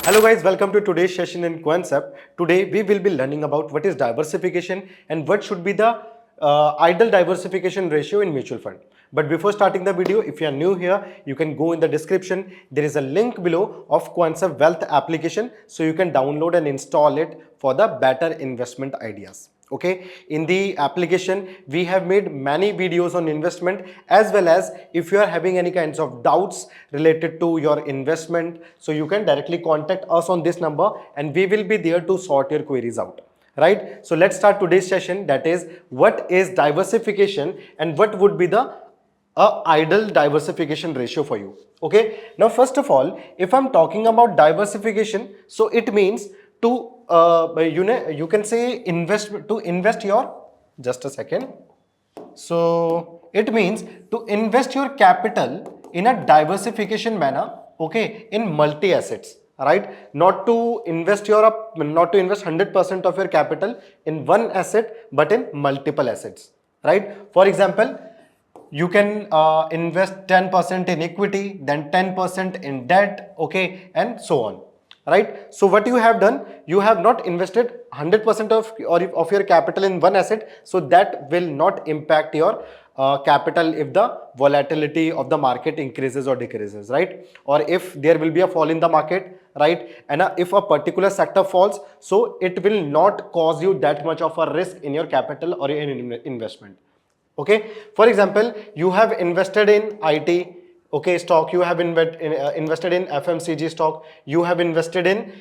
Hello guys, welcome to today's session in Concept. Today we will be learning about what is diversification and what should be the ideal diversification ratio in mutual fund. But before starting the video, if you are new here, you can go in the description. There is a link below of Concept Wealth application, so you can download and install it for the better investment ideas. Okay, in the application we have made many videos on investment, as well as if you are having any kinds of doubts related to your investment, so you can directly contact us on this number and we will be there to sort your queries out. Right, so let's start today's session, that is what is diversification and what would be the ideal diversification ratio for you. Okay, now first of all, if I'm talking about diversification, so it means to you can say invest your, just a second, so it means to invest your capital in a diversification manner, okay, in multi assets, right? Not to invest 100% of your capital in one asset, but in multiple assets, right? For example, you can invest 10% in equity, then 10% in debt, okay, and so on, right? So what you have done, you have not invested 100% of your capital in one asset, so that will not impact your capital if the volatility of the market increases or decreases, right? Or if there will be a fall in the market, right? And if a particular sector falls, so it will not cause you that much of a risk in your capital or in investment. Okay, for example, you have invested in IT, okay, stock, you have invested in FMCG stock, you have invested in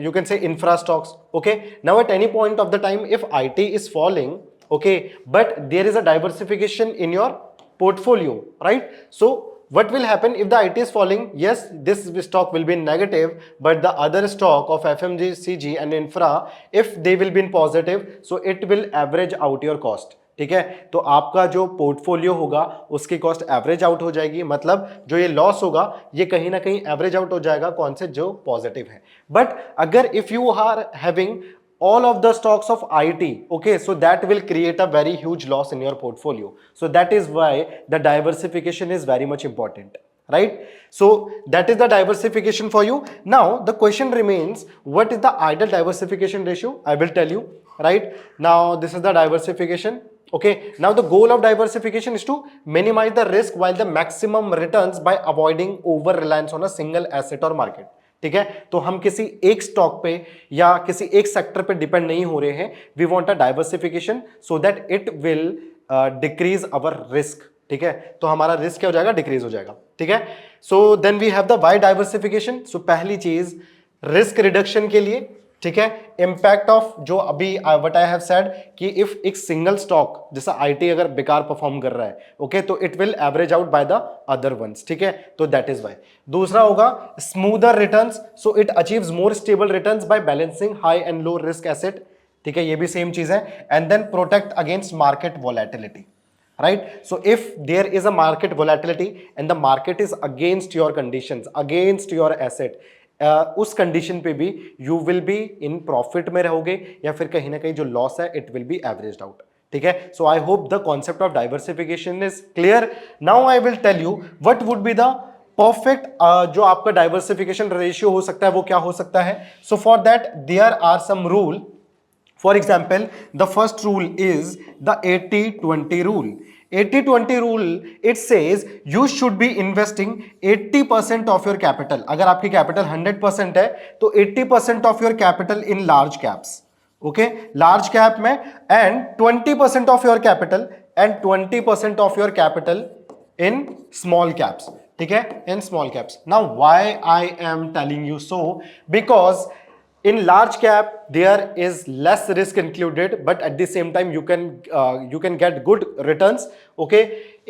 you can say infra stocks. Okay, now at any point of the time, if IT is falling, okay, but there is a diversification in your portfolio, right? So what will happen if the IT is falling? Yes, this stock will be in negative, but the other stock of FMCG and infra, if they will be in positive, so it will average out your cost. ठीक है, तो आपका जो portfolio होगा उसकी cost average out हो जाएगी, मतलब जो ये लॉस होगा ये कहीं ना कहीं एवरेज आउट हो जाएगा, कौन से, जो पॉजिटिव है. बट अगर if you are having all of the stocks of IT, okay, so that will create a very huge loss in your portfolio. So that is why the diversification is very much important, right? So that is the diversification for you. Now the question remains, what is the ideal diversification ratio? I will tell you, right? Now this is the diversification. Okay, now the goal of diversification is to minimize the risk while the maximum returns by avoiding over reliance on a single asset or market. ठीक है, तो हम किसी एक stock पे या किसी एक सेक्टर पे डिपेंड नहीं हो रहे हैं. We want a diversification so that it will decrease our risk. ठीक है, तो हमारा रिस्क क्या हो जाएगा, डिक्रीज हो जाएगा. ठीक है, so then we have the why diversification. So पहली चीज रिस्क रिडक्शन के लिए, ठीक है, इंपैक्ट ऑफ जो अभी व्हाट आई हैव सेड कि इफ एक सिंगल स्टॉक जैसा आईटी अगर बेकार परफॉर्म कर रहा है, ओके, तो it will average out by the other ones. ठीक है, तो दैट इज व्हाई. दूसरा होगा smoother returns. So it achieves more stable returns by balancing high and low risk asset. ठीक है, ये भी सेम चीज है. And then protect against market volatility. Right, so if there is a market volatility and the market is against your conditions, against your asset, उस condition पे भी you will be in profit में रहोगे, या फिर कहीं ना कहीं जो लॉस है it will be averaged out. ठीक है, so I hope the concept of diversification is clear. Now I will tell you what would be the perfect जो आपका डाइवर्सिफिकेशन रेशियो हो सकता है, वो क्या हो सकता है. So for that there are some rule. For example, the first rule is the 80-20 rule. 80-20 rule, it says you should be investing 80% of your capital. अगर आपकी capital 100% है तो 80% of your capital in large caps. Okay, large cap में, and 20% of your capital and 20% of your capital in small caps. ठीक है, in small caps. Now why I am telling you so? Because in large cap there is less risk included, but at the same time you can get good returns. Okay,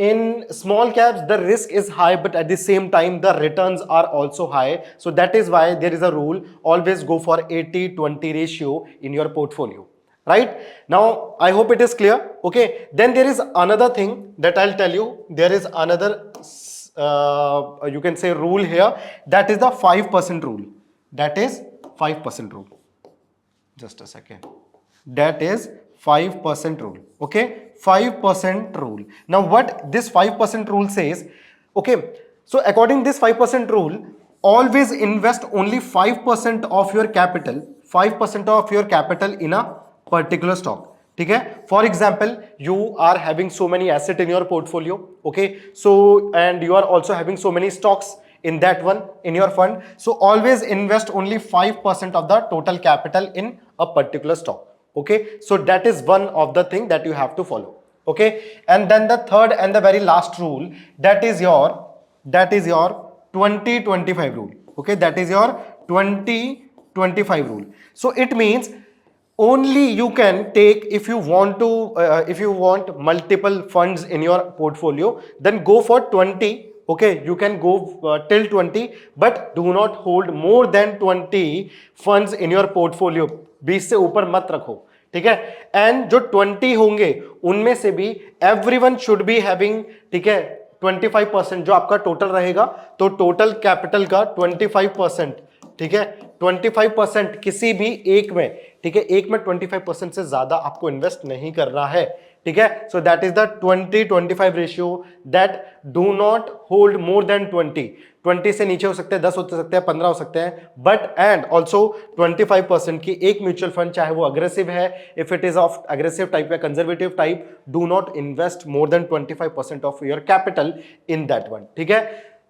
in small caps the risk is high, but at the same time the returns are also high. So that is why there is a rule, always go for 80-20 ratio in your portfolio. Right, now I hope it is clear. Okay, then there is another thing that I'll tell you. There is another you can say rule here, that is the 5% rule. That is 5% rule. Just a second. That is 5% rule. Okay, 5% rule. Now what this 5% rule says, okay, so according this 5% rule, always invest only 5% of your capital, 5% of your capital in a particular stock. ठीक है, for example you are having so many asset in your portfolio, okay, so and you are also having so many stocks in that one in your fund, so always invest only 5% of the total capital in a particular stock. Okay, so that is one of the thing that you have to follow. Okay, and then the third and the very last rule, that is your 20-25 rule. Okay, that is your 20-25 rule. So it means only you can take, if you want to if you want multiple funds in your portfolio, then go for 20. Okay, you can go till 20, but do not hold more than 20 funds in your portfolio. 20 से ऊपर मत रखो, ठीक है। And जो 20 होंगे उनमें से भी everyone should be having, ठीक है, 25% जो आपका टोटल रहेगा, तो टोटल कैपिटल का 25%, ठीक है, 25% किसी भी एक में, ठीक है, एक में 25% से ज्यादा आपको इन्वेस्ट नहीं करना है, ठीक है। So that is the 20-25 ratio, that do not hold more than 20 से नीचे हो सकते हैं, 10 हो सकते हैं, 15 हो सकते हैं, बट एंड ऑल्सो 25% की एक म्यूचुअल फंड, चाहे वो अग्रेसिव है, if it is of aggressive type या conservative type, do not invest more than 25% of your capital in that one, ठीक है।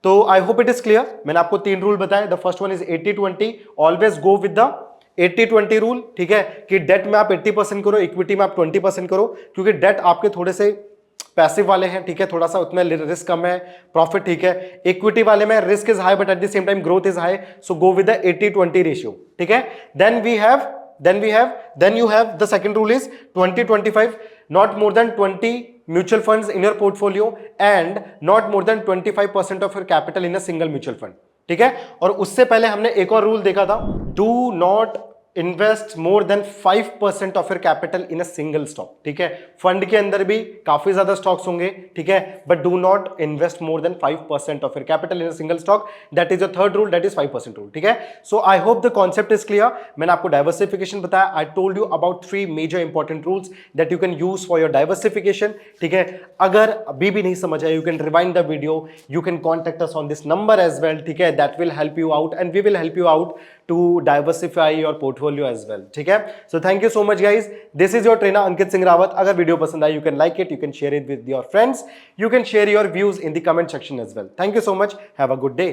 तो I hope it is clear. मैंने आपको 3 रूल बताए। The first one is 80-20, always go with the 80-20 rule, ठीक है, कि डेट में आप 80% करो, इक्विटी में आप 20% करो, क्योंकि डेट आपके थोड़े से पैसिव वाले हैं, ठीक है, थोड़ा सा उतना रिस्क कम है, प्रॉफिट ठीक है। इक्विटी वाले में risk is high but at the same time growth is high, so go with the 80-20 ratio, ठीक है। then you have the second rule is 20-25, not more than 20 mutual funds in your portfolio and not more than 25% of your capital in a single mutual fund, ठीक है। और उससे पहले हमने एक और रूल देखा था, do not invest more than 5% of your capital in a single stock, ठीक है। फंड के अंदर भी काफी ज्यादा स्टॉक्स होंगे, ठीक है, but do not invest more than 5% of your capital in a single stock, that is your third rule, that is 5% rule, ठीक है। So I hope the concept is clear. मैंने आपको डाइवर्सिफिकेशन बताया, I told you about 3 major important rules that you can use for your diversification, ठीक है। अगर अभी भी नहीं समझ आया, you can rewind the video, you can contact us on this number as well, ठीक है, that will help you out and we will help you out to diversify your portfolio as well, ठीक है। So thank you so much guys, this is your trainer Ankit Singh Rawat. अगर video पसंद आए, you can like it, you can share it with your friends, you can share your views in the comment section as well. Thank you so much, have a good day.